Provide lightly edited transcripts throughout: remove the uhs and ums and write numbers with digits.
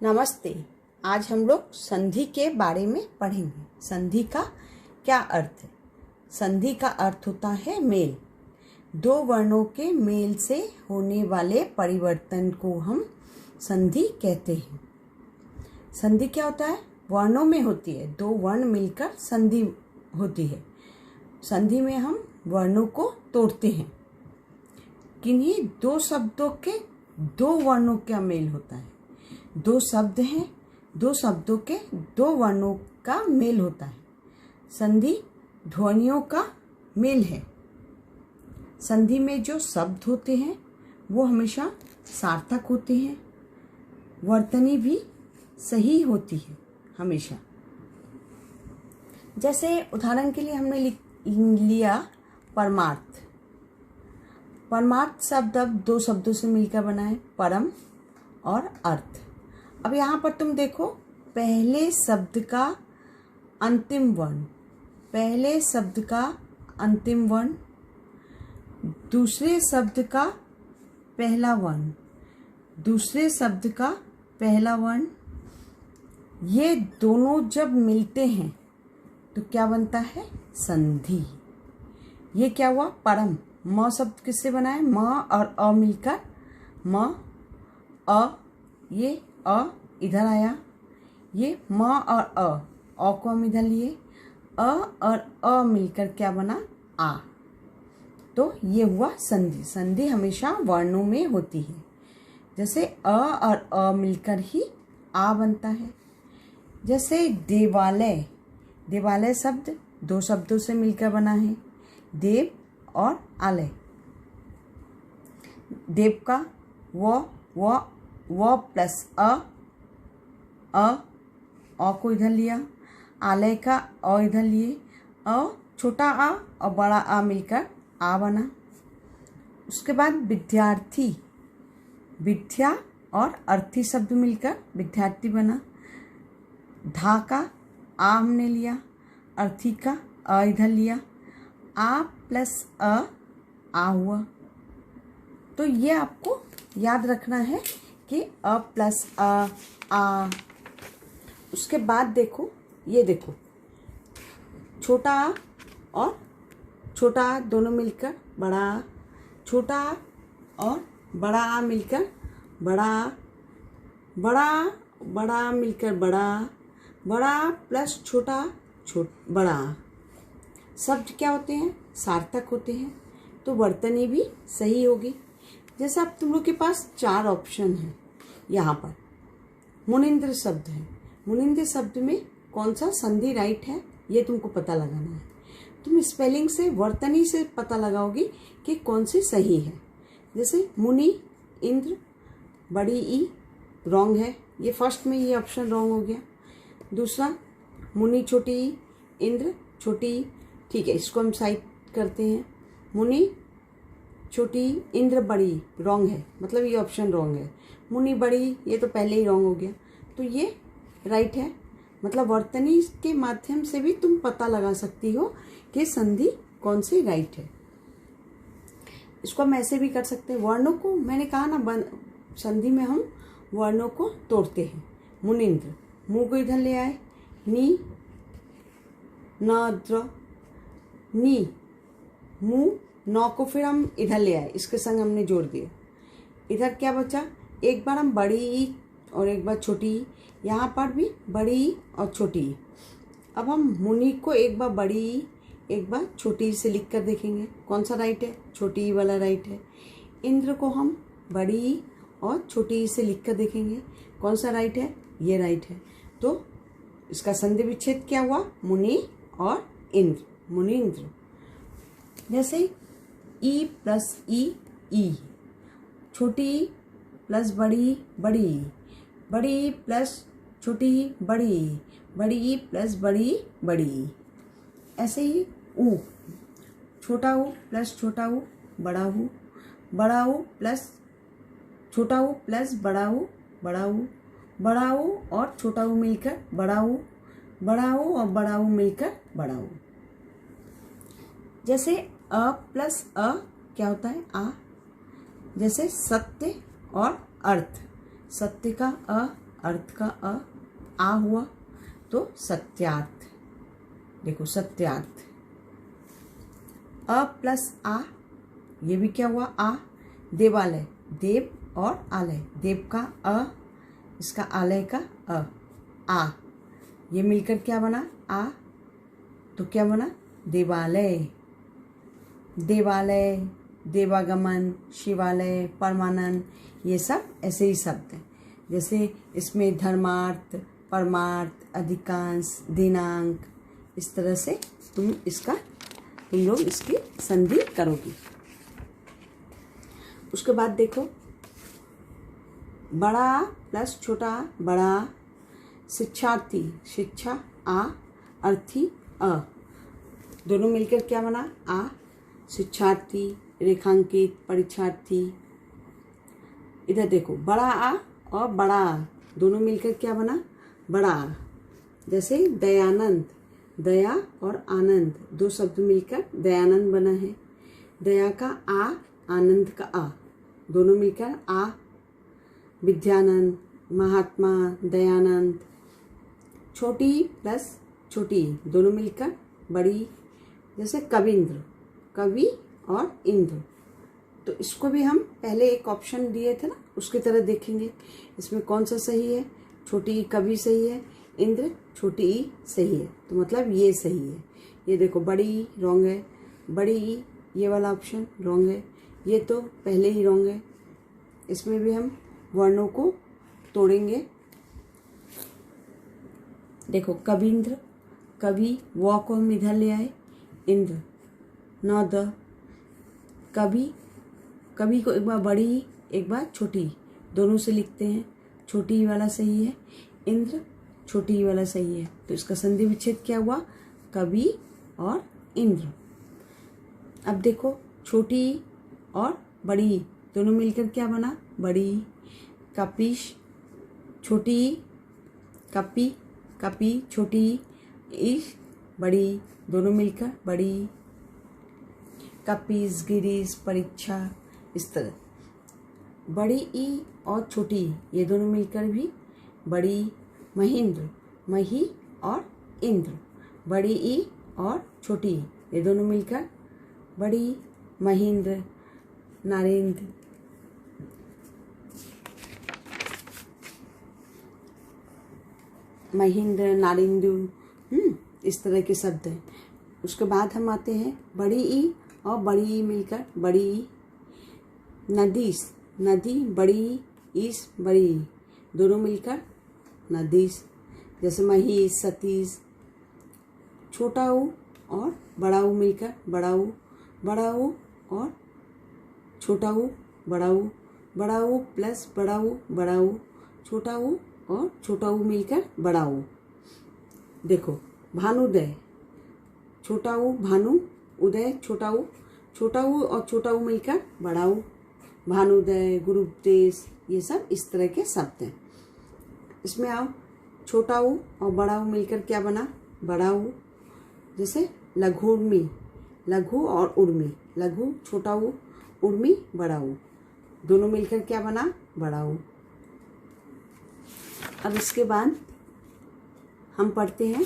नमस्ते। आज हम लोग संधि के बारे में पढ़ेंगे। संधि का क्या अर्थ है? संधि का अर्थ होता है मेल। दो वर्णों के मेल से होने वाले परिवर्तन को हम संधि कहते हैं। संधि क्या होता है? वर्णों में होती है। दो वर्ण मिलकर संधि होती है। संधि में हम वर्णों को तोड़ते हैं। किन्हीं दो शब्दों के दो वर्णों का मेल होता है। दो शब्द हैं, दो शब्दों के दो वर्णों का मेल होता है। संधि ध्वनियों का मेल है। संधि में जो शब्द होते हैं वो हमेशा सार्थक होते हैं। वर्तनी भी सही होती है हमेशा। जैसे उदाहरण के लिए हमने लिया परमार्थ। परमार्थ शब्द अब दो शब्दों से मिलकर बना है, परम और अर्थ। अब यहाँ पर तुम देखो, पहले शब्द का अंतिम वर्ण, पहले शब्द का अंतिम वर्ण, दूसरे शब्द का पहला वर्ण, दूसरे शब्द का पहला वर्ण, ये दोनों जब मिलते हैं तो क्या बनता है? संधि। ये क्या हुआ? परम। म शब्द किससे बना है? म और अ मिलकर म, अ, ये अ इधर आया, ये म और अ को हम इधर लिए, अ और अ मिलकर क्या बना? आ। तो ये हुआ संधि। संधि हमेशा वर्णों में होती है। जैसे अ और अ मिलकर ही आ बनता है। जैसे देवालय। देवालय शब्द दो शब्दों से मिलकर बना है, देव और आलय। देव का व प्लस अ को इधर लिया, आलय का अ इधर लिए, छोटा आ और बड़ा आ मिलकर आ बना। उसके बाद विद्यार्थी। विद्या और अर्थी शब्द मिलकर विद्यार्थी बना। धा का आ हमने लिया, अर्थी का अ इधर लिया, आ प्लस आ हुआ। तो ये आपको याद रखना है कि अ प्लस आ। उसके बाद देखो, ये देखो, छोटा आ और छोटा आ दोनों मिलकर बड़ा आ, छोटा आ और बड़ा आ मिलकर बड़ा आ, बड़ा आ मिलकर बड़ा आ, बड़ा आ प्लस छोटा आ बड़ा आ। शब्द क्या होते हैं? सार्थक होते हैं। तो वर्तनी भी सही होगी। जैसे अब तुम लोग के पास चार ऑप्शन हैं। यहाँ पर मुनिंद्र शब्द है। मुनिंद्र शब्द में कौन सा संधि राइट है, ये तुमको पता लगाना है। तुम स्पेलिंग से, वर्तनी से पता लगाओगी कि कौन सी सही है। जैसे मुनि, इंद्र, बड़ी ई रॉन्ग है। ये फर्स्ट में ये ऑप्शन रॉन्ग हो गया। दूसरा मुनि छोटी ई, इंद्र छोटी ई, ठीक है, इसको हम साइड करते हैं। मुनि छोटी इंद्र बड़ी रॉन्ग है, मतलब ये ऑप्शन रॉन्ग है। मुनि बड़ी, ये तो पहले ही रॉन्ग हो गया। तो ये राइट है। मतलब वर्तनी के माध्यम से भी तुम पता लगा सकती हो कि संधि कौन सी राइट है। इसको हम ऐसे भी कर सकते हैं। वर्णों को मैंने कहा ना, संधि में हम वर्णों को तोड़ते हैं। मुनिंद्र, मुंह को इधर ले आए, नी न नी, मुंह, नौ को फिर हम इधर ले आए, इसके संग हमने जोड़ दिया। इधर क्या बचा? एक बार हम बड़ी ई और एक बार छोटी ई, यहाँ पर भी बड़ी ई और छोटी ई। अब हम मुनि को एक बार बड़ी ई, एक बार छोटी ई से लिख कर देखेंगे कौन सा राइट है। छोटी ई वाला राइट है। इंद्र को हम बड़ी ई और छोटी ई से लिख कर देखेंगे कौन सा राइट है। ये राइट है। तो इसका संधि विच्छेद क्या हुआ? मुनि और इंद्र, मुनिंद्र। जैसे ई प्लस ई, छोटी ई प्लस बड़ी बड़ी, बड़ी ई प्लस छोटी ई बड़ी, बड़ी ई प्लस बड़ी। ऐसे ही ऊ, छोटा ऊ प्लस छोटा ऊ बड़ा ऊ, बड़ा ऊ प्लस छोटा ऊ प्लस बड़ा ऊ, बड़ा ऊ और छोटा ऊ मिलकर बड़ा ऊ, बड़ा ऊ और बड़ा ऊ मिलकर बड़ा ऊ। जैसे अ प्लस अ क्या होता है? आ। जैसे सत्य और अर्थ। सत्य का अर्थ का आ हुआ तो सत्यार्थ। देखो सत्यार्थ, अ प्लस आ, ये भी क्या हुआ आ। देवालय, देव और आलय, देव का अ, इसका आलय का आ, ये मिलकर क्या बना आ, तो क्या बना देवालय। देवालय, देवागमन, शिवालय, परमानंद, ये सब ऐसे ही शब्द हैं। जैसे इसमें धर्मार्थ, परमार्थ, अधिकांश, दिनांक, इस तरह से तुम लोग इसकी संधि करोगी। उसके बाद देखो बड़ा प्लस छोटा बड़ा, शिक्षार्थी, शिक्षा आ, अर्थी अ, दोनों मिलकर क्या बना आ, शिक्षार्थी, रेखांकित, परीक्षार्थी। इधर देखो बड़ा आ और बड़ा आ, दोनों मिलकर क्या बना बड़ा आ। जैसे दयानंद, दया और आनंद, दो शब्द मिलकर दयानंद बना है। दया का आ, आनंद का आ, दोनों मिलकर आ। विद्यानंद, महात्मा, दयानंद। छोटी प्लस छोटी, दोनों मिलकर बड़ी। जैसे कविंद्र, कवि और इंद्र, तो इसको भी हम पहले एक ऑप्शन दिए थे ना, उसकी तरह देखेंगे। इसमें कौन सा सही है, छोटी ई कवि सही है, इंद्र छोटी ई सही है, तो मतलब ये सही है। ये देखो बड़ी ई रॉन्ग है, बड़ी ई ये वाला ऑप्शन रॉन्ग है, ये तो पहले ही रॉन्ग है। इसमें भी हम वर्णों को तोड़ेंगे। देखो कविंद्र, कवि व को हम इधर ले आए, इंद्र न द, कवि, कवि को एक बार बड़ी एक बार छोटी, दोनों से लिखते हैं, छोटी वाला सही है, इंद्र छोटी वाला सही है। तो इसका संधि विच्छेद क्या हुआ, कवि और इंद्र। अब देखो छोटी और बड़ी दोनों मिलकर क्या बना बड़ी। कपीश, छोटी कपी, कपी छोटी ईश बड़ी, दोनों मिलकर बड़ी। कपीस, गिरीश, परीक्षा, इस तरह बड़ी ई और छोटी ये दोनों मिलकर भी बड़ी। महेंद्र, मही और इंद्र, बड़ी ई और छोटी ये दोनों मिलकर बड़ी। महेंद्र, नरेंद्र, महेंद्र, नारेंद्र, इस तरह के शब्द हैं। उसके बाद हम आते हैं बड़ी ई और बड़ी ई मिलकर बड़ी ई। नदीस, नदी बड़ी ईस बड़ी, दोनों मिलकर नदीस। जैसे महीश, सतीश। छोटा ऊ और बड़ा ऊ मिलकर बड़ा ऊ, बड़ा ऊ और छोटा ऊ बड़ा ऊ, बड़ा ऊ प्लस बड़ा ऊ, बड़ा ऊ, छोटा ऊ और छोटा ऊ मिलकर बड़ा ऊ। देखो भानुदय, छोटा ऊ भानु, उदय छोटा ऊ और छोटा ऊ मिलकर बड़ा ऊ। भानुदय, गुरुपदेश, ये सब इस तरह के शब्द हैं। इसमें आओ छोटा ऊ और बड़ा ऊ मिलकर क्या बना बड़ा ऊ। जैसे लघु उर्मी, लघु और उर्मी, लघु छोटा ऊ, उर्मी बड़ा ऊ, दोनों मिलकर क्या बना बड़ा ऊ। अब इसके बाद हम पढ़ते हैं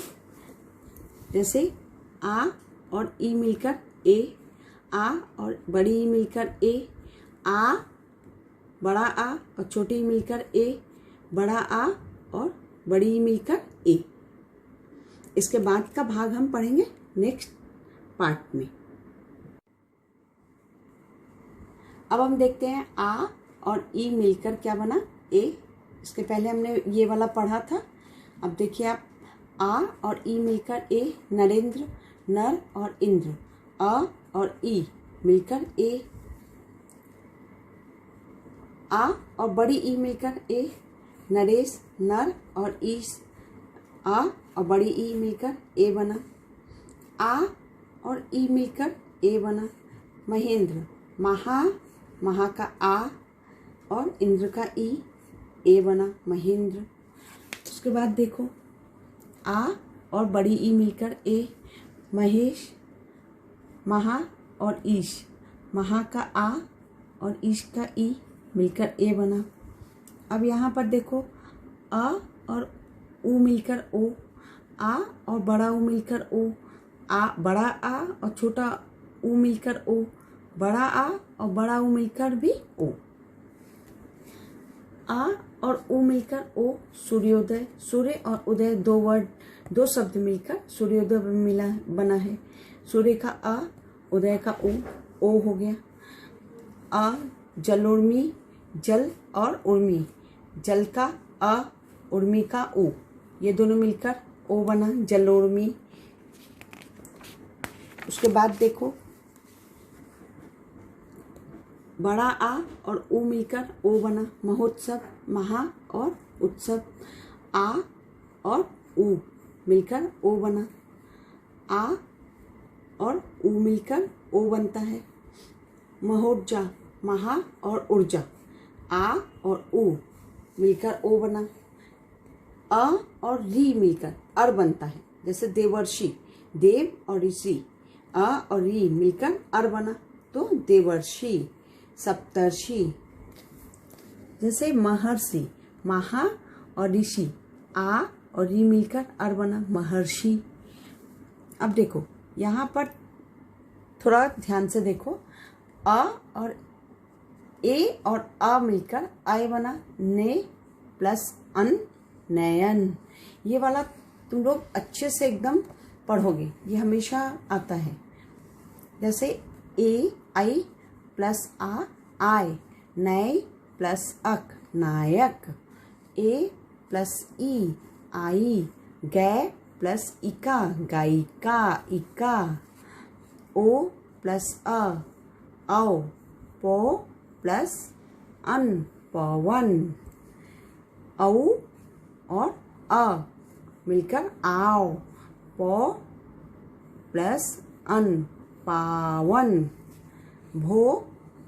जैसे आ और ई मिलकर ए, आ और बड़ी ई मिलकर ए, आ बड़ा आ और छोटी ई मिलकर ए, बड़ा आ और बड़ी ई मिलकर ए। इसके बाद का भाग हम पढ़ेंगे नेक्स्ट पार्ट में। अब हम देखते हैं आ और ई मिलकर क्या बना ए। इसके पहले हमने ये वाला पढ़ा था। अब देखिए आप, आ और ई मिलकर ए, नरेंद्र, नर और इंद्र, अ और ई मिलकर ए। आ और बड़ी ई मिलकर ए, नरेश, नर और ईश, आ और बड़ी ई मिलकर ए बना। आ और ई मिलकर ए बना। महेंद्र, महा, महा का आ और इंद्र का ई, ए बना महेंद्र। उसके बाद देखो आ और बड़ी ई मिलकर ए, महेश, महा और ईश, महा का आ और ईश का ई मिलकर ए बना। अब यहाँ पर देखो अ और ऊ मिलकर ओ, आ और बड़ा ऊ मिलकर ओ, आ बड़ा आ और छोटा ऊ मिलकर ओ, बड़ा आ और बड़ा ऊ मिलकर भी ओ, आ और ऊ मिलकर ओ, सूर्योदय। सूर्य और उदय दो शब्द मिलकर सूर्योदय मिला बना है। सूर्य का आ, उदय का ओ हो गया। आ जलोर्मी, जल और उर्मी, जल का अ, उर्मी का उ, ये दोनों मिलकर ओ बना, जलोर्मी। उसके बाद देखो बड़ा आ और ऊ मिलकर ओ बना, महोत्सव। महा और उत्सव, आ और ऊ मिलकर ओ बना, आ और ऊ मिलकर ओ बनता है। महोर्जा, महा और ऊर्जा, आ और ऊ मिलकर ओ बना। अ और री मिलकर अर बनता है, जैसे देवर्षि, देव और ऋषि, अ और री मिलकर अर बना तो देवर्षि। सप्तर्षि, जैसे महर्षि, महा और ऋषि, आ और री मिलकर अर बना महर्षि। अब देखो यहाँ पर थोड़ा ध्यान से देखो, अ और ए और अ मिलकर आय बना, ने प्लस अन, नयन। ये वाला तुम लोग अच्छे से एकदम पढ़ोगे, ये हमेशा आता है। जैसे ए आई प्लस आ, आय, नय प्लस अक, नायक। ए प्लस ई, आई, गै प्लस इका, गायिका, इका। ओ प्लस अ, औ, पो प्लस अन, पवन। औ और अ मिलकर आओ, पो प्लस अन, पावन। भो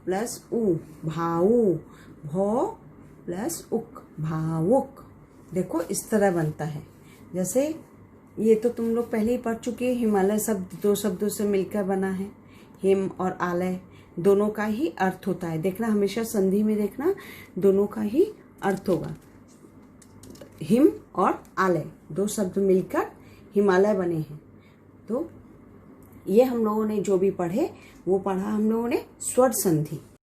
प्लस उ, भाऊ, भो प्लस उक, भावुक। देखो इस तरह बनता है। जैसे ये तो तुम लोग पहले ही पढ़ चुके हैं, हिमालय शब्द दो शब्दों से मिलकर बना है। हिम और आलय दोनों का ही अर्थ होता है। देखना हमेशा संधि में देखना, दोनों का ही अर्थ होगा। हिम और आलय दो शब्द मिलकर हिमालय बने हैं। तो ये हम लोगों ने जो भी पढ़े वो पढ़ा हम लोगों ने स्वर संधि।